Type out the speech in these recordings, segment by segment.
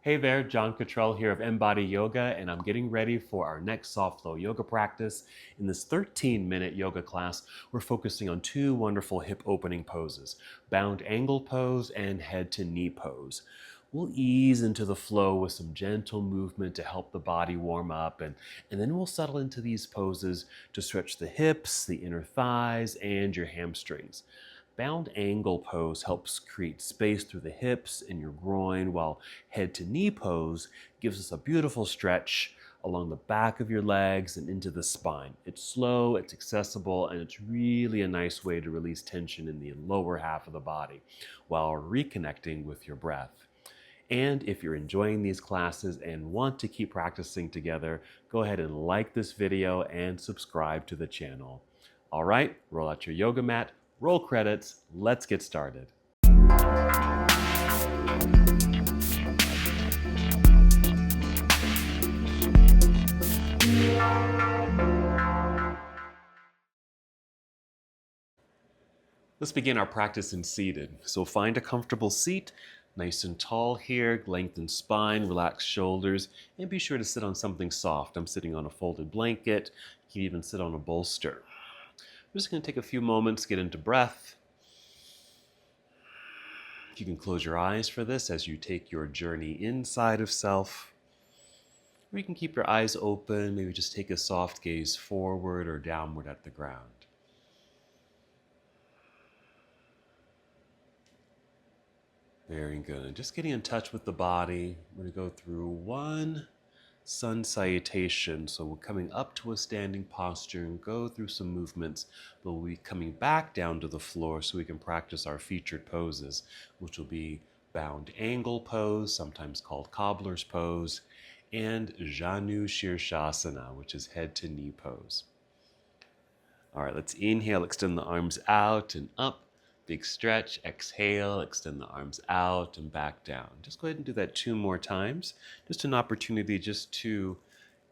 Hey there, John Cottrell here of MBODY Yoga, and I'm getting ready for our next soft flow yoga practice. In this 13-minute yoga class, we're focusing on two wonderful hip opening poses, bound angle pose and head to knee pose. We'll ease into the flow with some gentle movement to help the body warm up, and then we'll settle into these poses to stretch the hips, the inner thighs, and your hamstrings. Bound angle pose helps create space through the hips and your groin, while head to knee pose gives us a beautiful stretch along the back of your legs and into the spine. It's slow, it's accessible, and it's really a nice way to release tension in the lower half of the body while reconnecting with your breath. And if you're enjoying these classes and want to keep practicing together, go ahead and like this video and subscribe to the channel. All right, roll out your yoga mat, roll credits, let's get started. Let's begin our practice in seated. So find a comfortable seat, nice and tall here, lengthen spine, relax shoulders, and be sure to sit on something soft. I'm sitting on a folded blanket. You can even sit on a bolster. I'm just going to take a few moments, get into breath. You can close your eyes for this as you take your journey inside of self. Or you can keep your eyes open, maybe just take a soft gaze forward or downward at the ground. Very good. Just getting in touch with the body. We're going to go through one sun salutation. So we're coming up to a standing posture and go through some movements, but we'll be coming back down to the floor so we can practice our featured poses, which will be bound angle pose, sometimes called cobbler's pose, and Janu Sirsasana, which is head to knee pose. All right, let's inhale, extend the arms out and up. Big stretch, exhale, extend the arms out and back down. Just go ahead and do that 2 more times. Just an opportunity just to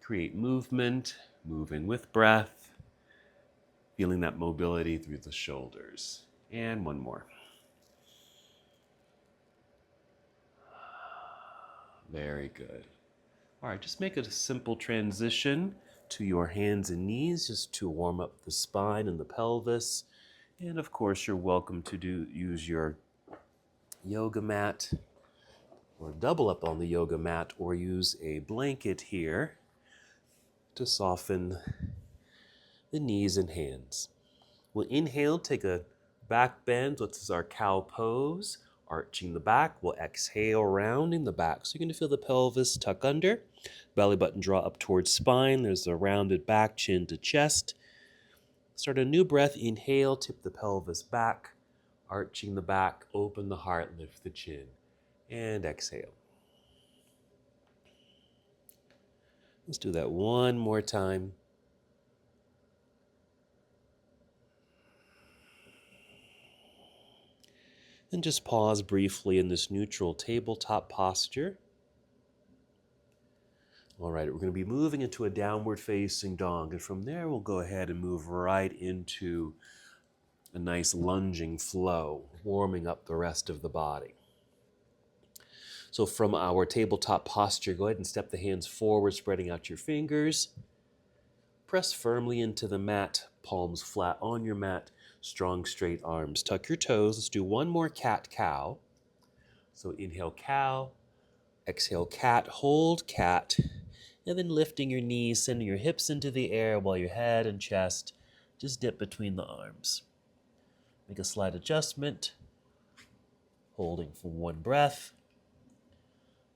create movement, moving with breath, feeling that mobility through the shoulders. And 1 more. Very good. All right, just make it a simple transition to your hands and knees just to warm up the spine and the pelvis. And of course, you're welcome to use your yoga mat or double up on the yoga mat or use a blanket here to soften the knees and hands. We'll inhale, take a back bend. This is our cow pose, arching the back. We'll exhale, rounding the back. So you're going to feel the pelvis tuck under, belly button draw up towards spine. There's a rounded back, chin to chest. Start a new breath. Inhale, tip the pelvis back, arching the back, open the heart, lift the chin, and exhale. Let's do that 1 more time. And just pause briefly in this neutral tabletop posture. All right, we're going to be moving into a downward facing dog, and from there we'll go ahead and move right into a nice lunging flow, warming up the rest of the body. So from our tabletop posture, go ahead and step the hands forward, spreading out your fingers. Press firmly into the mat, palms flat on your mat, strong straight arms. Tuck your toes. Let's do 1 more cat-cow. So inhale cow, exhale cat, hold cat, and then lifting your knees, sending your hips into the air while your head and chest just dip between the arms. Make a slight adjustment, holding for 1 breath.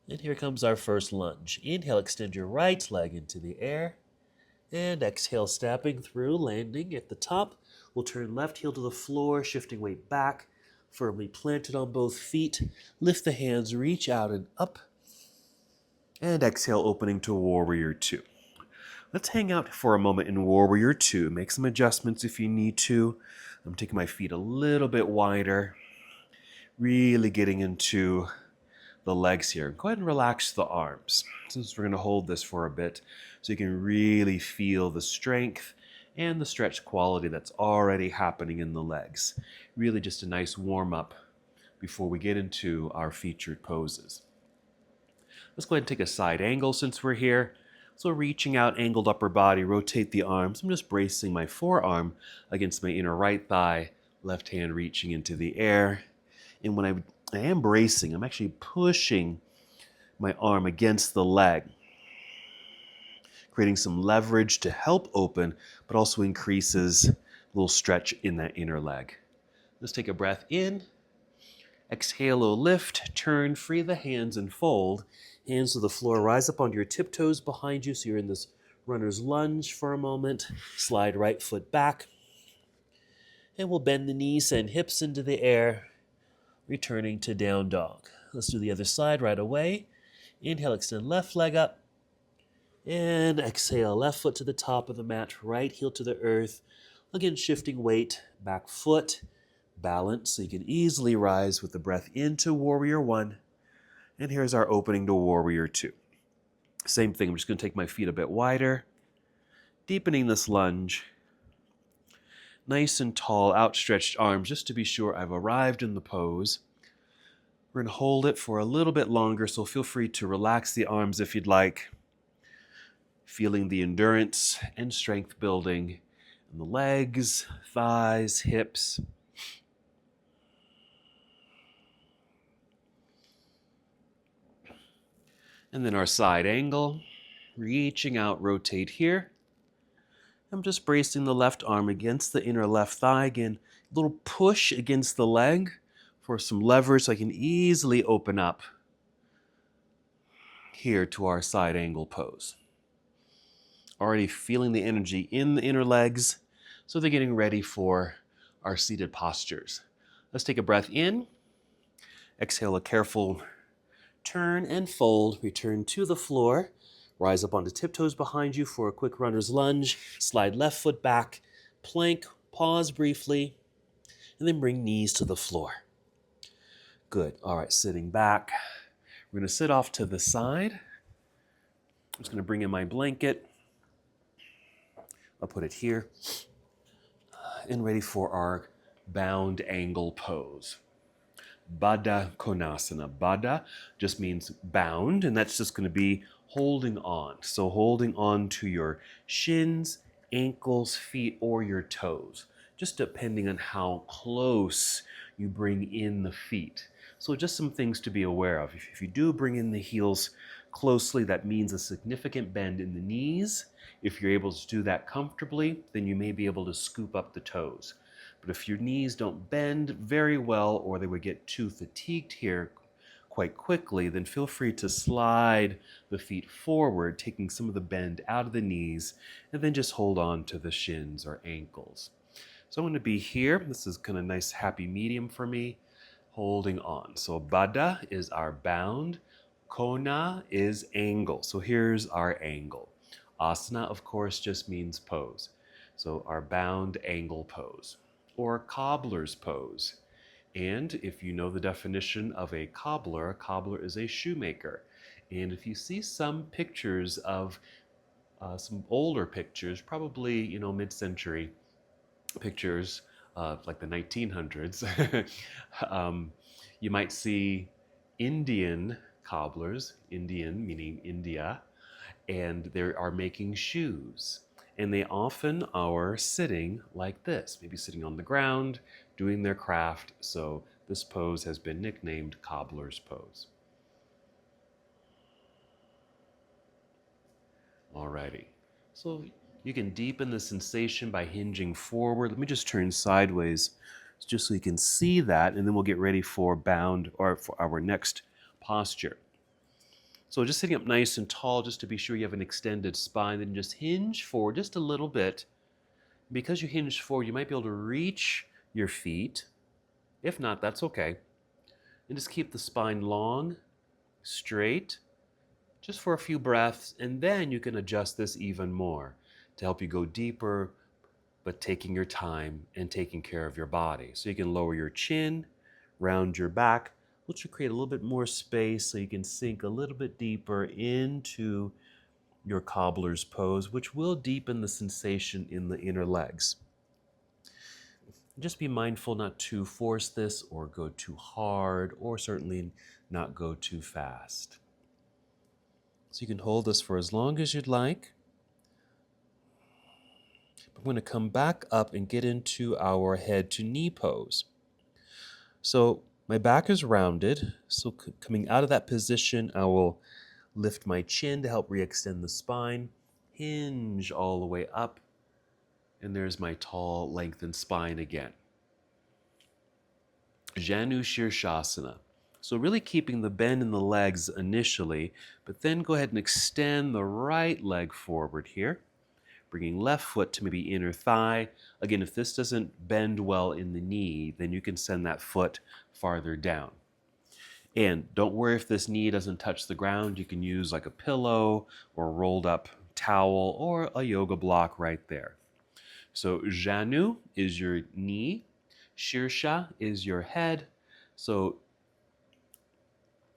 And here comes our first lunge. Inhale, extend your right leg into the air. And exhale, stepping through, landing at the top. We'll turn left heel to the floor, shifting weight back, firmly planted on both feet. Lift the hands, reach out and up. And exhale, opening to Warrior 2. Let's hang out for a moment in Warrior 2. Make some adjustments if you need to. I'm taking my feet a little bit wider. Really getting into the legs here. Go ahead and relax the arms. Since we're going to hold this for a bit so you can really feel the strength and the stretch quality that's already happening in the legs. Really just a nice warm up before we get into our featured poses. Let's go ahead and take a side angle since we're here. So reaching out, angled upper body, rotate the arms. I'm just bracing my forearm against my inner right thigh, left hand reaching into the air. And when I am bracing, I'm actually pushing my arm against the leg, creating some leverage to help open, but also increases a little stretch in that inner leg. Let's take a breath in. Exhale, lift, turn, free the hands and fold. Hands to the floor, rise up onto your tiptoes behind you so you're in this runner's lunge for a moment. Slide right foot back. And we'll bend the knees and hips into the air, returning to down dog. Let's do the other side right away. Inhale, extend left leg up. And exhale, left foot to the top of the mat, right heel to the earth. Again, shifting weight, back foot, balance, so you can easily rise with the breath into Warrior One. And here's our opening to Warrior Two. Same thing, I'm just going to take my feet a bit wider, deepening this lunge. Nice and tall, outstretched arms, just to be sure I've arrived in the pose. We're going to hold it for a little bit longer, so feel free to relax the arms if you'd like. Feeling the endurance and strength building in the legs, thighs, hips. And then our side angle, reaching out, rotate here. I'm just bracing the left arm against the inner left thigh. Again, a little push against the leg for some leverage so I can easily open up here to our side angle pose. Already feeling the energy in the inner legs, so they're getting ready for our seated postures. Let's take a breath in. Exhale, a careful turn and fold. Return to the floor. Rise up onto tiptoes behind you for a quick runner's lunge. Slide left foot back. Plank, pause briefly, and then bring knees to the floor. Good. All right, sitting back. We're going to sit off to the side. I'm just going to bring in my blanket. I'll put it here. And ready for our bound angle pose. Baddha Konasana. Baddha just means bound, and that's just going to be holding on. So holding on to your shins, ankles, feet, or your toes, just depending on how close you bring in the feet. So just some things to be aware of. If you do bring in the heels closely, that means a significant bend in the knees. If you're able to do that comfortably, then you may be able to scoop up the toes. But if your knees don't bend very well, or they would get too fatigued here quite quickly, then feel free to slide the feet forward, taking some of the bend out of the knees, and then just hold on to the shins or ankles. So I'm going to be here. This is kind of nice, happy medium for me, holding on. So Baddha is our bound. Kona is angle. So here's our angle. Asana, of course, just means pose. So our bound angle pose, or cobbler's pose. And if you know the definition of a cobbler is a shoemaker. And if you see some pictures of some older pictures, probably mid-century pictures, like the 1900s, you might see Indian cobblers, Indian meaning India, and they are making shoes. And they often are sitting like this, maybe sitting on the ground, doing their craft. So this pose has been nicknamed cobbler's pose. Alrighty, so you can deepen the sensation by hinging forward. Let me just turn sideways just so you can see that, and then we'll get ready for bound, or for our next posture. So just sitting up nice and tall, just to be sure you have an extended spine, then just hinge forward just a little bit. Because you hinge forward, you might be able to reach your feet. If not, that's okay. And just keep the spine long, straight, just for a few breaths, and then you can adjust this even more to help you go deeper, but taking your time and taking care of your body. So you can lower your chin, round your back, which will create a little bit more space so you can sink a little bit deeper into your cobbler's pose, which will deepen the sensation in the inner legs. Just be mindful not to force this or go too hard, or certainly not go too fast. So you can hold this for as long as you'd like. I'm going to come back up and get into our head to knee pose. So my back is rounded. So coming out of that position, I will lift my chin to help re-extend the spine, hinge all the way up, and there's my tall, lengthened spine again. Janu Sirsasana. So really keeping the bend in the legs initially, but then go ahead and extend the right leg forward here, bringing left foot to maybe inner thigh. Again, if this doesn't bend well in the knee, then you can send that foot farther down. And don't worry if this knee doesn't touch the ground. You can use like a pillow or a rolled up towel or a yoga block right there. So Janu is your knee, Shirsha is your head. So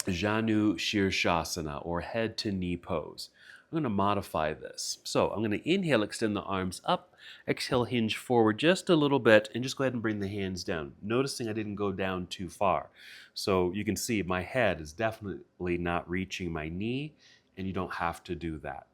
Janu Sirsasana, or head to knee pose. I'm going to modify this. So I'm going to inhale, extend the arms up, exhale, hinge forward just a little bit, and just go ahead and bring the hands down. Noticing I didn't go down too far. So you can see my head is definitely not reaching my knee, and you don't have to do that.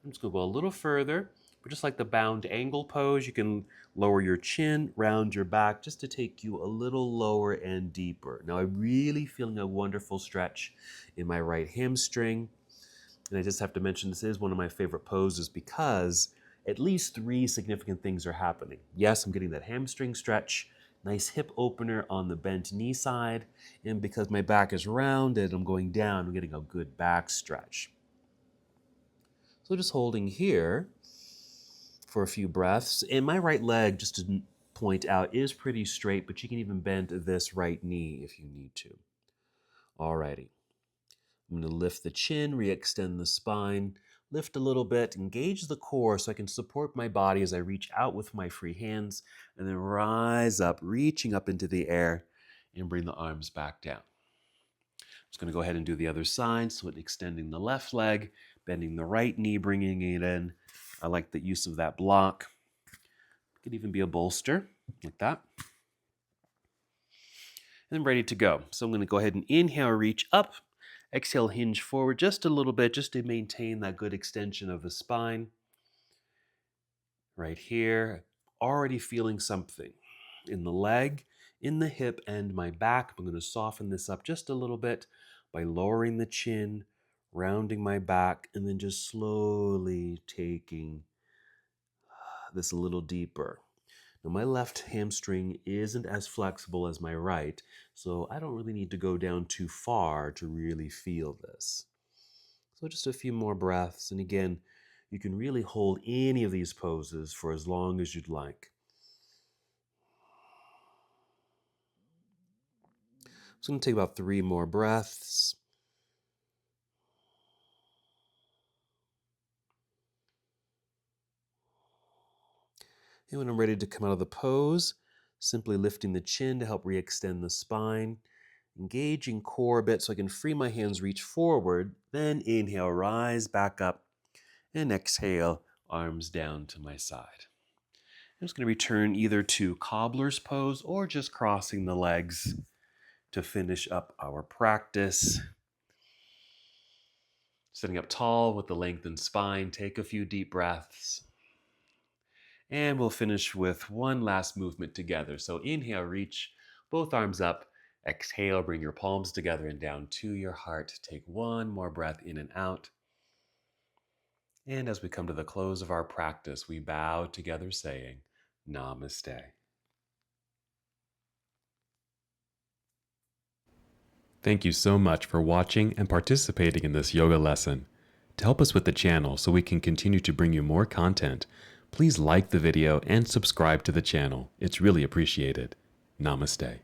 I'm just going to go a little further. But just like the bound angle pose, you can lower your chin, round your back, just to take you a little lower and deeper. Now I'm really feeling a wonderful stretch in my right hamstring. And I just have to mention this is one of my favorite poses because at least 3 significant things are happening. Yes, I'm getting that hamstring stretch, nice hip opener on the bent knee side, and because my back is rounded, I'm going down, I'm getting a good back stretch. So just holding here for a few breaths. And my right leg, just to point out, is pretty straight, but you can even bend this right knee if you need to. Alrighty. I'm going to lift the chin, re-extend the spine, lift a little bit, engage the core so I can support my body as I reach out with my free hands, and then rise up, reaching up into the air, and bring the arms back down. I'm just going to go ahead and do the other side, so extending the left leg, bending the right knee, bringing it in. I like the use of that block. It could even be a bolster, like that. And I'm ready to go. So I'm going to go ahead and inhale, reach up. Exhale, hinge forward just a little bit, just to maintain that good extension of the spine. Right here, already feeling something in the leg, in the hip, and my back. I'm going to soften this up just a little bit by lowering the chin, rounding my back, and then just slowly taking this a little deeper. Now my left hamstring isn't as flexible as my right, so I don't really need to go down too far to really feel this. So just a few more breaths, and again, you can really hold any of these poses for as long as you'd like. So I'm going to take about 3 more breaths. And when I'm ready to come out of the pose, simply lifting the chin to help re-extend the spine, engaging core a bit so I can free my hands, reach forward, then inhale, rise back up, and exhale, arms down to my side. I'm just going to return either to cobbler's pose or just crossing the legs to finish up our practice. Sitting up tall with the lengthened spine, take a few deep breaths. And we'll finish with one last movement together. So inhale, reach both arms up. Exhale, bring your palms together and down to your heart. Take one more breath in and out. And as we come to the close of our practice, we bow together saying, Namaste. Thank you so much for watching and participating in this yoga lesson. To help us with the channel so we can continue to bring you more content, please like the video and subscribe to the channel. It's really appreciated. Namaste.